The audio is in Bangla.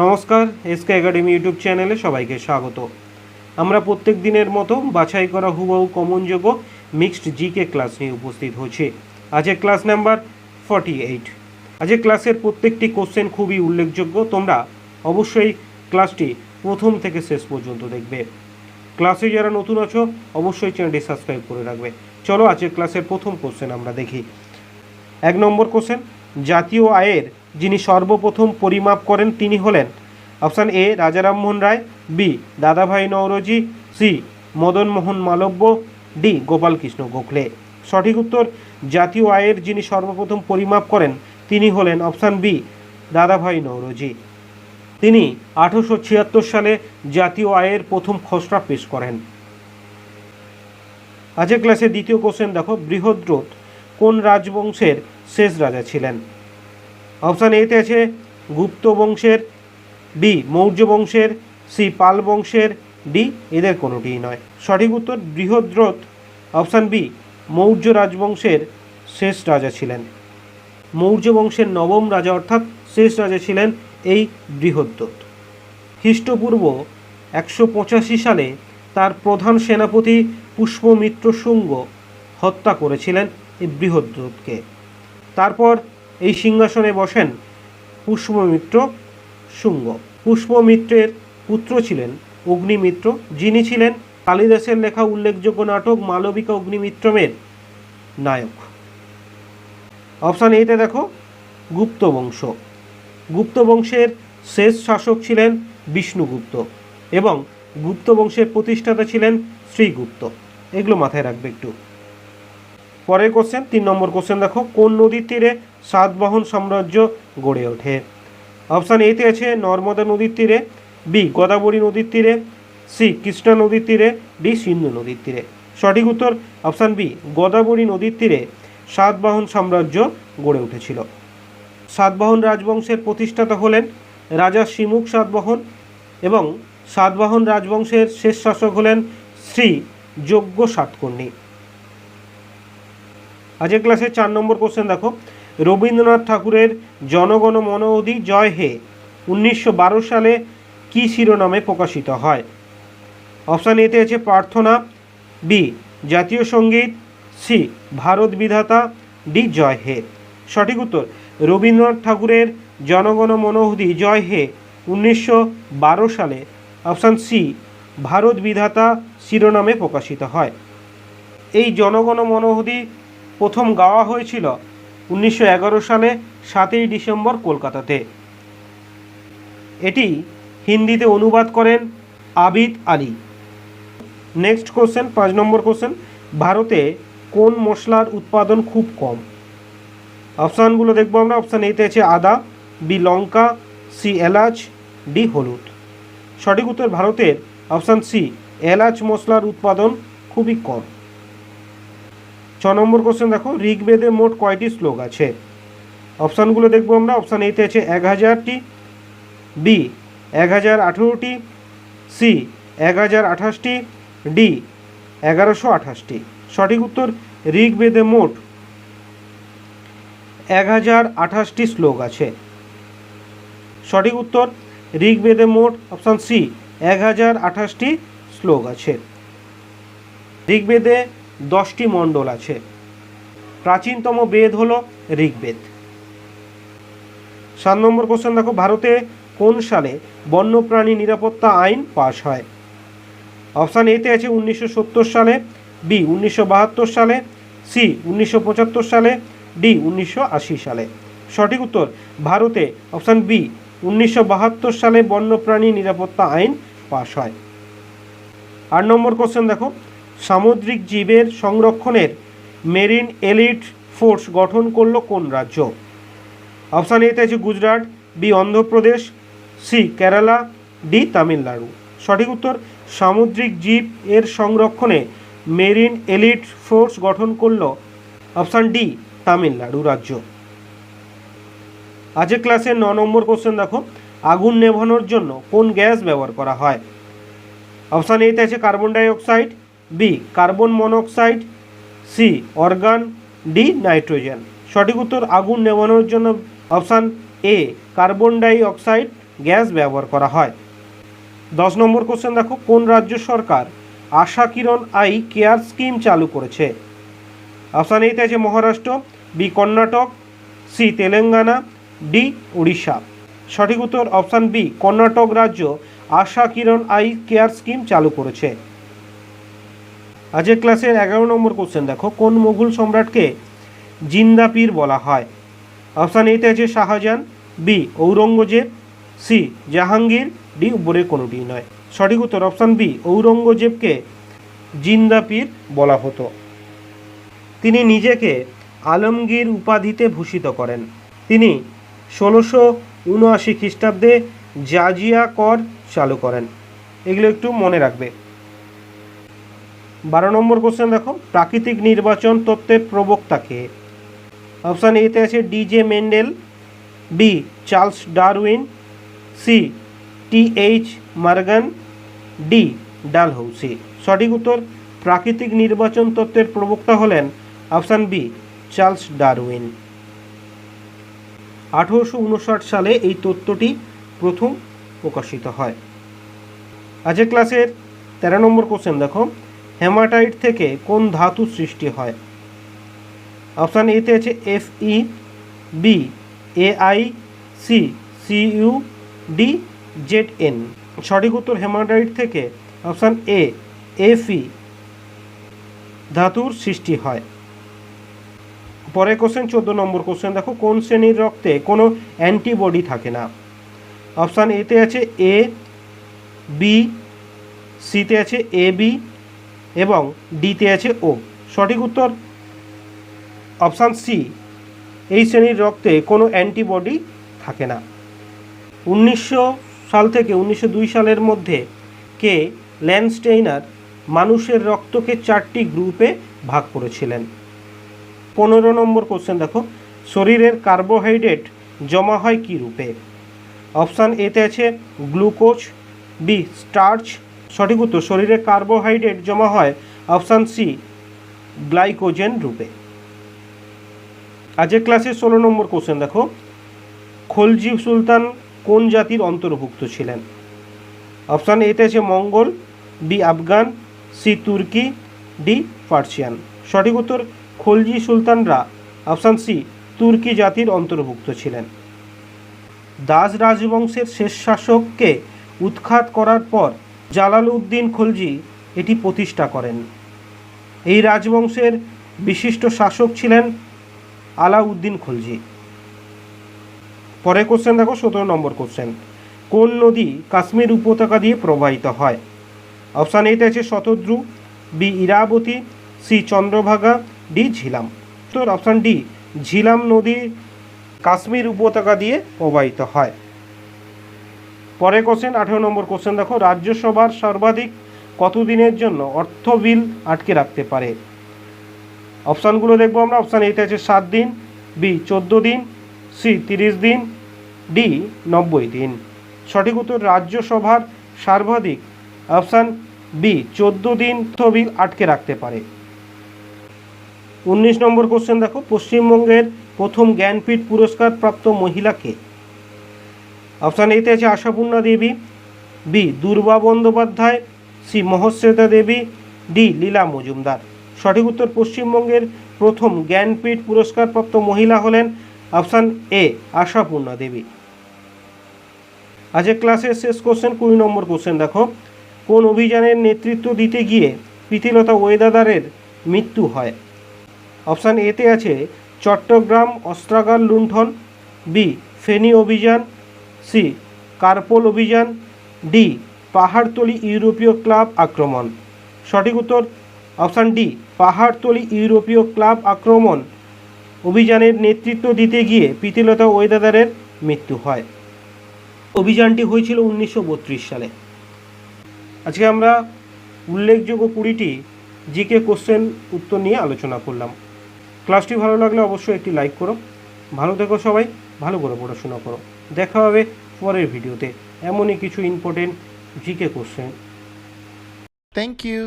নমস্কার, এসকে একাডেমি ইউটিউব চ্যানেলে সবাইকে স্বাগত। আমরা প্রত্যেক দিনের মতো বাছাই করা হুবহু কমনযোগ্য মিক্সড জিকে ক্লাস নিয়ে উপস্থিত হয়েছে। আজকে ক্লাস নাম্বার 48। আজকে ক্লাসের প্রত্যেকটি কোশ্চেন খুবই উল্লেখযোগ্য। তোমরা অবশ্যই ক্লাসটি প্রথম থেকে শেষ পর্যন্ত দেখবে। ক্লাসে যারা নতুন আছো অবশ্যই চ্যানেলটি সাবস্ক্রাইব করে রাখবে। চলো আজকে ক্লাসের প্রথম কোশ্চেন আমরা দেখি। 1 নম্বর কোশ্চেন, জাতীয় আয়ের যিনি সর্বপ্রথম পরিমাপ করেন তিনি হলেন অপশান এ রাজা রামমোহন রায়, বি দাদাভাই নওরোজি, সি মদন মোহন মালব্য, ডি গোপালকৃষ্ণ গোখলে। সঠিক উত্তর, জাতীয় আয়ের যিনি সর্বপ্রথম পরিমাপ করেন তিনি হলেন অপশান বি দাদাভাই নওরোজি। তিনি 1876 সালে জাতীয় আয়ের প্রথম খসড়া পেশ করেন। আজকের ক্লাসে দ্বিতীয় কোশ্চেন দেখো, বৃহদ্রথ কোন রাজবংশের শেষ রাজা ছিলেন? অপশান এতে আছে গুপ্ত বংশের, বি মৌর্য বংশের, সি পাল বংশের, ডি এদের কোনোটিই নয়। সঠিক উত্তর, বৃহদ্রথ অপশান বি মৌর্য রাজবংশের শেষ রাজা ছিলেন। মৌর্য বংশের নবম রাজা অর্থাৎ শেষ রাজা ছিলেন এই বৃহদ্রথ। খ্রিস্টপূর্ব 185 সালে তার প্রধান সেনাপতি পুষ্পমিত্র শুঙ্গ হত্যা করেছিলেন এই বৃহদ্রথকে। তারপর এই সিংহাসনে বসেন পুষ্পমিত্র শুঙ্গ। পুষ্পমিত্রের পুত্র ছিলেন অগ্নিমিত্র, যিনি ছিলেন কালিদাসের লেখা উল্লেখযোগ্য নাটক মালবিকা অগ্নিমিত্রমের নায়ক। অপশান এতে দেখো গুপ্ত বংশ। গুপ্ত বংশের শেষ শাসক ছিলেন বিষ্ণুগুপ্ত এবং গুপ্ত বংশের প্রতিষ্ঠাতা ছিলেন শ্রীগুপ্ত। এগুলো মাথায় রাখবে একটু। পরের কোশ্চেন 3 নম্বর কোশ্চেন দেখো, কোন নদীর তীরে সাতবাহন সাম্রাজ্য গড়ে ওঠে? অপশান এতে আছে নর্মদা নদীর তীরে, বি গোদাবরী নদীর তীরে, সি কৃষ্ণা নদীর তীরে, ডি সিন্ধু নদীর তীরে। সঠিক উত্তর অপশান বি গোদাবরী নদীর তীরে সাতবাহন সাম্রাজ্য গড়ে উঠেছিল। সাতবাহন রাজবংশের প্রতিষ্ঠাতা হলেন রাজা শিমুখ সাতবাহন এবং সাতবাহন রাজবংশের শেষ শাসক হলেন শ্রী যজ্ঞ সাতকর্ণী। আজকের ক্লাসে 4 নম্বর কোশ্চেন দেখো, রবীন্দ্রনাথ ঠাকুরের জনগণ মন অধি জয় হে 1912 সালে কী শিরোনামে প্রকাশিত হয়? অপশান এতে আছে প্রার্থনা, বি জাতীয় সঙ্গীত, সি ভারত বিধাতা, ডি জয় হে। সঠিক উত্তর, রবীন্দ্রনাথ ঠাকুরের জনগণ মন অধি জয় হে 1912 সালে অপশান সি ভারত বিধাতা শিরোনামে প্রকাশিত হয়। এই জনগণ মন অধি প্রথম গাওয়া হয়েছিল 1911 সালে 7ই ডিসেম্বর কলকাতাতে। এটি হিন্দিতে অনুবাদ করেন আবিদ আলী। নেক্সট কোশ্চেন 5 নম্বর কোশ্চেন, ভারতে কোন মশলার উৎপাদন খুব কম? অপশানগুলো দেখবো আমরা। অপশান এতে আছে আদা, বি লঙ্কা, সি এলাচ, ডি হলুদ। সঠিক উত্তর, ভারতের অপশান সি এলাচ মশলার উৎপাদন খুবই কম। 6 নম্বর কোশ্চেন দেখো, ঋগ্বেদে মোট কয়টি শ্লোক আছে? অপশানগুলো দেখবো আমরা। অপশান এতে আছে 1000টি, বি 1018টি, সি 1028টি, ডি 1128টি। সঠিক উত্তর, ঋগ্বেদে মোট 1028টি শ্লোক আছে। সঠিক উত্তর, ঋগ্বেদে মোট অপশান সি 1028টি শ্লোক আছে। ঋগ্বেদে 10টি মণ্ডল আছে। প্রাচীনতম বেদ হলো ঋগ্বেদ। 7 নম্বর কোশ্চেন দেখো, ভারতে কোন সালে বন্যপ্রাণী নিরাপত্তা আইন পাশ হয়? অপশান এতে আছে 1970 সালে, বি 1972 সালে, সি 1975 সালে, ডি 1980 সালে। সঠিক উত্তর, ভারতে অপশান বি 1972 সালে বন্যপ্রাণী নিরাপত্তা আইন পাশ হয়। 8 নম্বর কোশ্চেন দেখো, সামুদ্রিক জীবের সংরক্ষণের মেরিন এলিট ফোর্স গঠন করলো কোন রাজ্য? অপশান এতে আছে Gujarat, B Andhra Pradesh, C Kerala, D Tamil Nadu. সঠিক উত্তর, সামুদ্রিক জীব এর সংরক্ষণে মেরিন এলিট ফোর্স গঠন করলো অপশান ডি তামিলনাড়ু রাজ্য। আজকের ক্লাসে 9 নম্বর কোশ্চেন দেখো, আগুন নেভানোর জন্য কোন গ্যাস ব্যবহার করা হয়? অপশান এতে আছে carbon dioxide, B carbon monoxide, C argon, D nitrogen. সঠিক উত্তর, আগুন নেভানোর জন্য option A carbon dioxide gas ব্যবহার করা হয়। 10 নম্বর কোশ্চেন দেখো, কোন রাজ্য সরকার Asha Kiran eye care scheme চালু করেছে? অপশান এতে আছে Maharashtra, B Karnataka, C Telangana, D Orissa. সঠিক উত্তর অপশান বি, কর্ণাটক রাজ্য Asha Kiran eye care scheme চালু করেছে। আজকের ক্লাসের 11 নম্বর কোশ্চেন দেখো, কোন মুঘল সম্রাটকে জিন্দা পীর বলা হয়? অপশান এতে আছে Shah Jahan, B Aurangzeb, C Jahangir, D উপরের কোনোটি নয়। সঠিক উত্তর অপশান বি, ঔরঙ্গজেবকে জিন্দা পীর বলা হতো। তিনি নিজেকে আলমগীর উপাধিতে ভূষিত করেন। তিনি 1679 খ্রিস্টাব্দে জাজিয়া কর চালু করেন। এগুলো একটু মনে রাখবে। 12 নম্বর কোশ্চেন দেখো, প্রাকৃতিক নির্বাচন তত্ত্বের প্রবক্তা কে? অপশান এতে আছে DJ Mendel, B Charles Darwin, C T H. Morgan, D Dalhousie. সঠিক উত্তর প্রাকৃতিক নির্বাচন তত্ত্বের প্রবক্তা হলেন অপশান বি চার্লস ডারউইন। 1859 সালে এই তত্ত্বটি প্রথম প্রকাশিত হয়। আজকের ক্লাসের 13 নম্বর কোশ্চেন দেখো, হেমাটাইট থেকে কোন ধাতু সৃষ্টি হয়? অপশান এতে আছে Fe, B Ai, C Cu, D Zn। সঠিক উত্তর হেমাটাইট থেকে অপশান এ Fe ধাতুর সৃষ্টি হয়। পরের কোশ্চেন 14 নম্বর কোশ্চেন দেখো, কোন শ্রেণীর রক্তে কোনো অ্যান্টিবডি থাকে না? অপশান এতে আছে এ, বি, সিতে আছে এ বি এবং ডিতে আছে ও। সঠিক উত্তর অপশান সি, এই শ্রেণীর রক্তে কোনো অ্যান্টিবডি থাকে না। 1900 সাল থেকে 1902 সালের মধ্যে কে ল্যান্ডস্টেইনার মানুষের রক্তকে 4টি গ্রুপে ভাগ করেছিলেন? 15 নম্বর কোশ্চেন দেখো, শরীরের কার্বোহাইড্রেট জমা হয় কী রূপে? অপশান এতে আছে গ্লুকোজ, বি স্টার্চ। সঠিক উত্তর শরীরে কার্বোহাইড্রেট জমা হয় অপশান সি গ্লাইকোজেন রূপে। আজকের ক্লাসে 16 নম্বর কোশ্চেন দেখো, খলজি সুলতান কোন জাতির অন্তর্ভুক্ত ছিলেন? অপশান এতে আছে মঙ্গল, বি আফগান, সি তুর্কি, ডি পার্সিয়ান। সঠিক উত্তর খলজি সুলতানরা অপশান সি তুর্কি জাতির অন্তর্ভুক্ত ছিলেন। দাস রাজবংশের শেষ শাসককে উৎখাত করার পর জালালউদ্দিন খলজি এটি প্রতিষ্ঠা করেন। এই রাজবংশের বিশিষ্ট শাসক ছিলেন আলাউদ্দিন খলজি। পরের কোশ্চেন দেখো 17 নম্বর কোশ্চেন, কোন নদী কাশ্মীর উপত্যকা দিয়ে প্রবাহিত হয়? অপশান এতে আছে Shatadru, B Iravati, C Chandrabhaga, D Jhelum. তো অপশান ডি ঝিলাম নদী কাশ্মীর উপত্যকা দিয়ে প্রবাহিত হয়। পরের কোশ্চেন 18 নম্বর কোশ্চেন দেখো, রাজ্যসভার সর্বাধিক কতদিনের জন্য অর্থ বিল আটকে রাখতে পারে? অপশানগুলো দেখবো আমরা। অপশান এতে আছে 7 দিন, বি 14 দিন, সি 30 দিন, ডি 90 দিন। সঠিক উত্তর রাজ্যসভার সর্বাধিক অপশান বি 14 দিন বিল আটকে রাখতে পারে। 19 নম্বর কোশ্চেন দেখো, পশ্চিমবঙ্গের প্রথম জ্ঞানপীঠ পুরস্কার প্রাপ্ত মহিলা কে? অপশান এতে আছে আশাপূর্ণা দেবী, বি দুর্বা বন্দ্যোপাধ্যায়, সি মহশ্বেতা দেবী, ডি লীলা মজুমদার। সঠিক উত্তর পশ্চিমবঙ্গের প্রথম জ্ঞানপীঠ পুরস্কার প্রাপ্ত মহিলা হলেন অপশান এ আশাপূর্ণা দেবী। আজকের ক্লাসের শেষ কোশ্চেন 20 নম্বর কোশ্চেন দেখো, কোন অভিযানের নেতৃত্ব দিতে গিয়ে প্রীতিলতা ওয়েদাদারের মৃত্যু হয়? অপশান এতে আছে চট্টগ্রাম অস্ত্রাগার লুণ্ঠন, বি ফেনী অভিযান, সি কার্পল অভিযান, ডি পাহাড়তলি ইউরোপীয় ক্লাব আক্রমণ। সঠিক উত্তর অপশান ডি পাহাড়তলি ইউরোপীয় ক্লাব আক্রমণ অভিযানের নেতৃত্ব দিতে গিয়ে প্রীতিলতা ওয়েদাদারের মৃত্যু হয়। অভিযানটি হয়েছিল 1932 সালে। আজকে আমরা উল্লেখযোগ্য 20টি জিকে কোশ্চেন উত্তর নিয়ে আলোচনা করলাম। ক্লাসটি ভালো লাগলে অবশ্যই একটি লাইক করো। ভালো থেকো সবাই, ভালো করে পড়াশোনা করো। দেখা হবে পরের ভিডিওতে এমনই কিছু important GK question. Thank you.